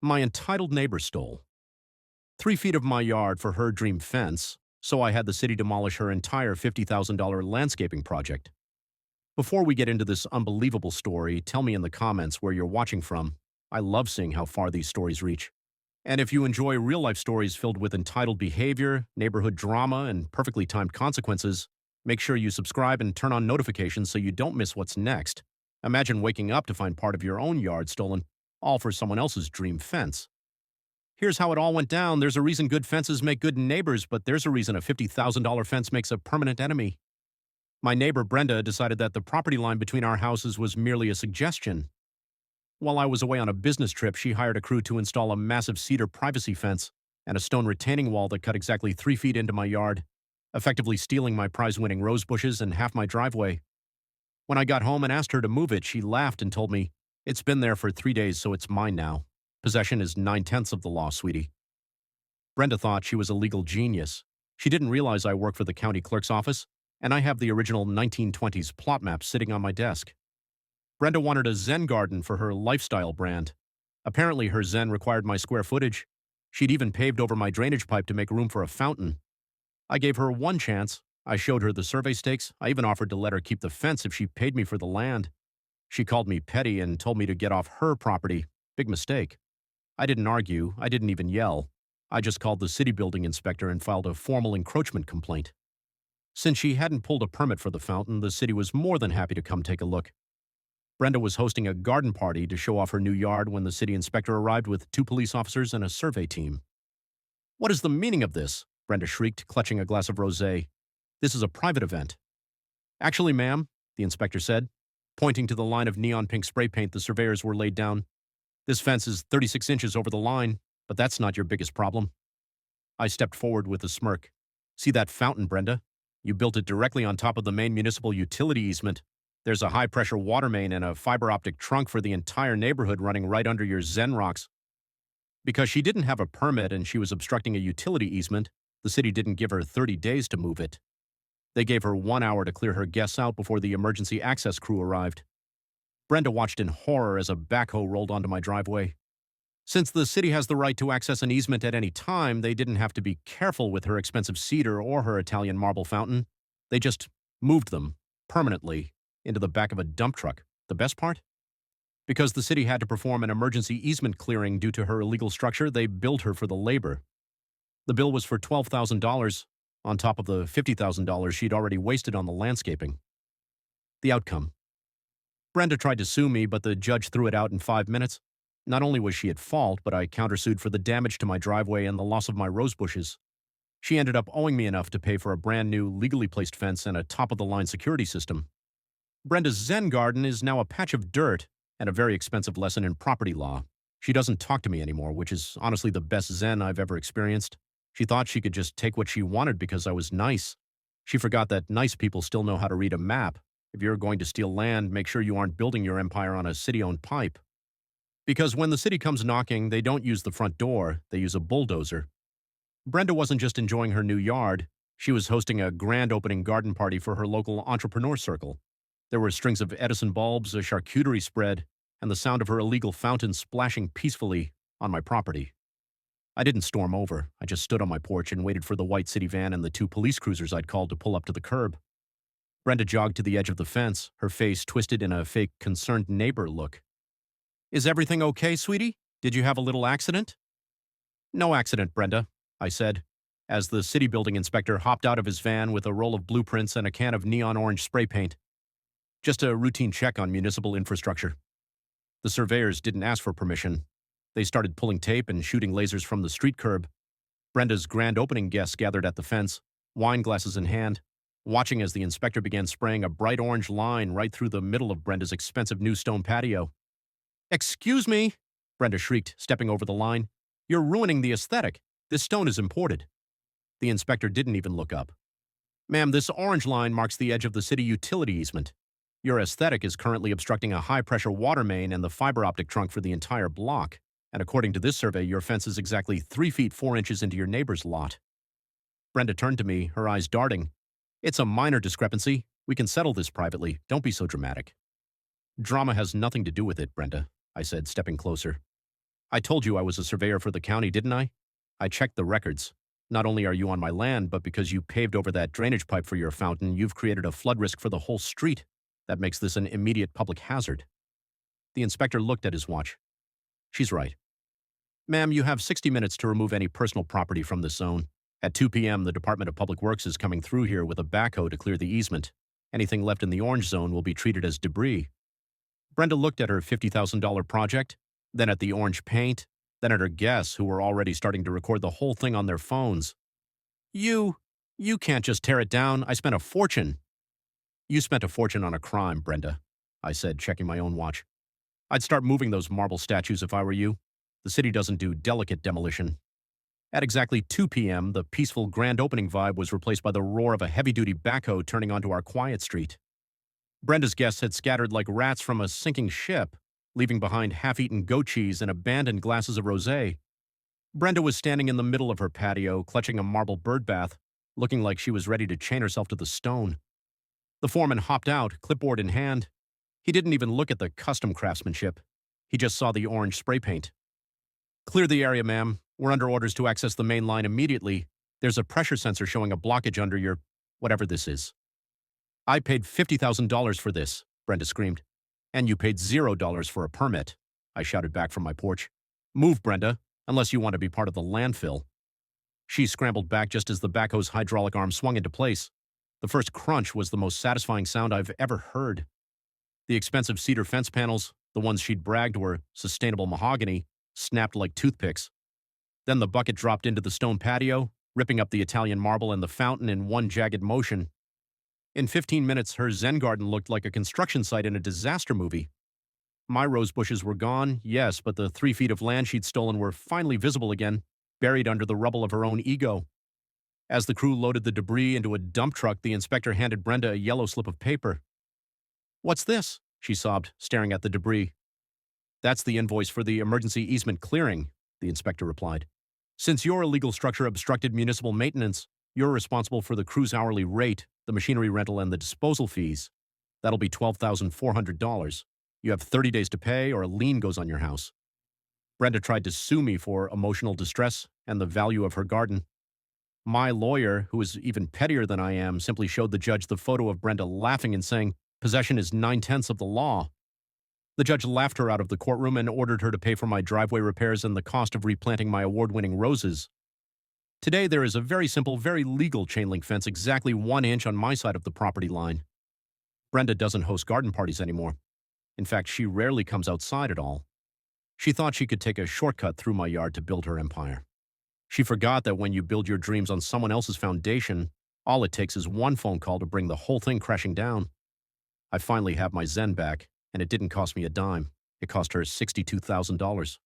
My entitled neighbor stole 3 feet of my yard for her dream fence, so I had the city demolish her entire $50,000 landscaping project. Before we get into this unbelievable story, tell me in the comments where you're watching from. I love seeing how far these stories reach. And if you enjoy real life stories filled with entitled behavior, neighborhood drama, and perfectly timed consequences, make sure you subscribe and turn on notifications so you don't miss what's next. Imagine waking up to find part of your own yard stolen, all for someone else's dream fence. Here's how it all went down. There's a reason good fences make good neighbors, but there's a reason a $50,000 fence makes a permanent enemy. My neighbor Brenda decided that the property line between our houses was merely a suggestion. While I was away on a business trip, she hired a crew to install a massive cedar privacy fence and a stone retaining wall that cut exactly 3 feet into my yard, effectively stealing my prize-winning rose bushes and half my driveway. When I got home and asked her to move it, she laughed and told me, "It's been there for 3 days, so it's mine now. Possession is 9/10 of the law, sweetie." Brenda thought she was a legal genius. She didn't realize I work for the county clerk's office, and I have the original 1920s plot map sitting on my desk. Brenda wanted a Zen Garden for her lifestyle brand. Apparently, her Zen required my square footage. She'd even paved over my drainage pipe to make room for a fountain. I gave her one chance. I showed her the survey stakes. I even offered to let her keep the fence if she paid me for the land. She called me petty and told me to get off her property. Big mistake. I didn't argue. I didn't even yell. I just called the city building inspector and filed a formal encroachment complaint. Since she hadn't pulled a permit for the fountain, the city was more than happy to come take a look. Brenda was hosting a garden party to show off her new yard when the city inspector arrived with 2 police officers and a survey team. "What is the meaning of this?" Brenda shrieked, clutching a glass of rosé. "This is a private event." "Actually, ma'am," the inspector said, pointing to the line of neon pink spray paint the surveyors were laid down. "This fence is 36 inches over the line, but that's not your biggest problem." I stepped forward with a smirk. "See that fountain, Brenda? You built it directly on top of the main municipal utility easement. There's a high-pressure water main and a fiber-optic trunk for the entire neighborhood running right under your Zen rocks." Because she didn't have a permit and she was obstructing a utility easement, the city didn't give her 30 days to move it. They gave her 1 hour to clear her guests out before the emergency access crew arrived. Brenda watched in horror as a backhoe rolled onto my driveway. Since the city has the right to access an easement at any time, they didn't have to be careful with her expensive cedar or her Italian marble fountain. They just moved them, permanently, into the back of a dump truck. The best part? Because the city had to perform an emergency easement clearing due to her illegal structure, they billed her for the labor. The bill was for $12,000, on top of the $50,000 she'd already wasted on the landscaping. The outcome. Brenda tried to sue me, but the judge threw it out in 5 minutes. Not only was she at fault, but I countersued for the damage to my driveway and the loss of my rose bushes. She ended up owing me enough to pay for a brand new, legally placed fence and a top-of-the-line security system. Brenda's Zen Garden is now a patch of dirt and a very expensive lesson in property law. She doesn't talk to me anymore, which is honestly the best Zen I've ever experienced. She thought she could just take what she wanted because I was nice. She forgot that nice people still know how to read a map. If you're going to steal land, make sure you aren't building your empire on a city-owned pipe. Because when the city comes knocking, they don't use the front door, they use a bulldozer. Brenda wasn't just enjoying her new yard, she was hosting a grand opening garden party for her local entrepreneur circle. There were strings of Edison bulbs, a charcuterie spread, and the sound of her illegal fountain splashing peacefully on my property. I didn't storm over. I just stood on my porch and waited for the white city van and the 2 police cruisers I'd called to pull up to the curb. Brenda jogged to the edge of the fence, her face twisted in a fake concerned neighbor look. "Is everything okay, sweetie? Did you have a little accident?" "No accident, Brenda," I said, as the city building inspector hopped out of his van with a roll of blueprints and a can of neon orange spray paint. "Just a routine check on municipal infrastructure." The surveyors didn't ask for permission. They started pulling tape and shooting lasers from the street curb. Brenda's grand opening guests gathered at the fence, wine glasses in hand, watching as the inspector began spraying a bright orange line right through the middle of Brenda's expensive new stone patio. "Excuse me," Brenda shrieked, stepping over the line. "You're ruining the aesthetic. This stone is imported." The inspector didn't even look up. "Ma'am, this orange line marks the edge of the city utility easement. Your aesthetic is currently obstructing a high-pressure water main and the fiber-optic trunk for the entire block. And according to this survey, your fence is exactly 3 feet 4 inches into your neighbor's lot." Brenda turned to me, her eyes darting. "It's a minor discrepancy. We can settle this privately. Don't be so dramatic." "Drama has nothing to do with it, Brenda," I said, stepping closer. I told you I was a surveyor for the county, didn't I? I checked the records. Not only are you on my land, but because you paved over that drainage pipe for your fountain, you've created a flood risk for the whole street. That makes this an immediate public hazard. The inspector looked at his watch. She's right. Ma'am, you have 60 minutes to remove any personal property from this zone. At 2 p.m., the Department of Public Works is coming through here with a backhoe to clear the easement. Anything left in the orange zone will be treated as debris. Brenda looked at her $50,000 project, then at the orange paint, then at her guests who were already starting to record the whole thing on their phones. You can't just tear it down. I spent a fortune. You spent a fortune on a crime, Brenda, I said, checking my own watch. I'd start moving those marble statues if I were you. The city doesn't do delicate demolition. At exactly 2 p.m., the peaceful grand opening vibe was replaced by the roar of a heavy-duty backhoe turning onto our quiet street. Brenda's guests had scattered like rats from a sinking ship, leaving behind half-eaten goat cheese and abandoned glasses of rosé. Brenda was standing in the middle of her patio, clutching a marble bird bath, looking like she was ready to chain herself to the stone. The foreman hopped out, clipboard in hand. He didn't even look at the custom craftsmanship. He just saw the orange spray paint. Clear the area, ma'am. We're under orders to access the main line immediately. There's a pressure sensor showing a blockage under your whatever this is. I paid $50,000 for this, Brenda screamed. And you paid $0 for a permit, I shouted back from my porch. Move, Brenda, unless you want to be part of the landfill. She scrambled back just as the backhoe's hydraulic arm swung into place. The first crunch was the most satisfying sound I've ever heard. The expensive cedar fence panels, the ones she'd bragged were sustainable mahogany, snapped like toothpicks. Then the bucket dropped into the stone patio, ripping up the Italian marble and the fountain in one jagged motion. In 15 minutes, her Zen Garden looked like a construction site in a disaster movie. My rose bushes were gone, yes, but the 3 feet of land she'd stolen were finally visible again, buried under the rubble of her own ego. As the crew loaded the debris into a dump truck, the inspector handed Brenda a yellow slip of paper. What's this? She sobbed, staring at the debris. That's the invoice for the emergency easement clearing, the inspector replied. Since your illegal structure obstructed municipal maintenance, you're responsible for the crew's hourly rate, the machinery rental, and the disposal fees. That'll be $12,400. You have 30 days to pay or a lien goes on your house. Brenda tried to sue me for emotional distress and the value of her garden. My lawyer, who is even pettier than I am, simply showed the judge the photo of Brenda laughing and saying, "Possession is 9/10 of the law." The judge laughed her out of the courtroom and ordered her to pay for my driveway repairs and the cost of replanting my award-winning roses. Today, there is a very simple, very legal chain-link fence exactly 1 inch on my side of the property line. Brenda doesn't host garden parties anymore. In fact, she rarely comes outside at all. She thought she could take a shortcut through my yard to build her empire. She forgot that when you build your dreams on someone else's foundation, all it takes is one phone call to bring the whole thing crashing down. I finally have my Zen back, and it didn't cost me a dime. It cost her $62,000.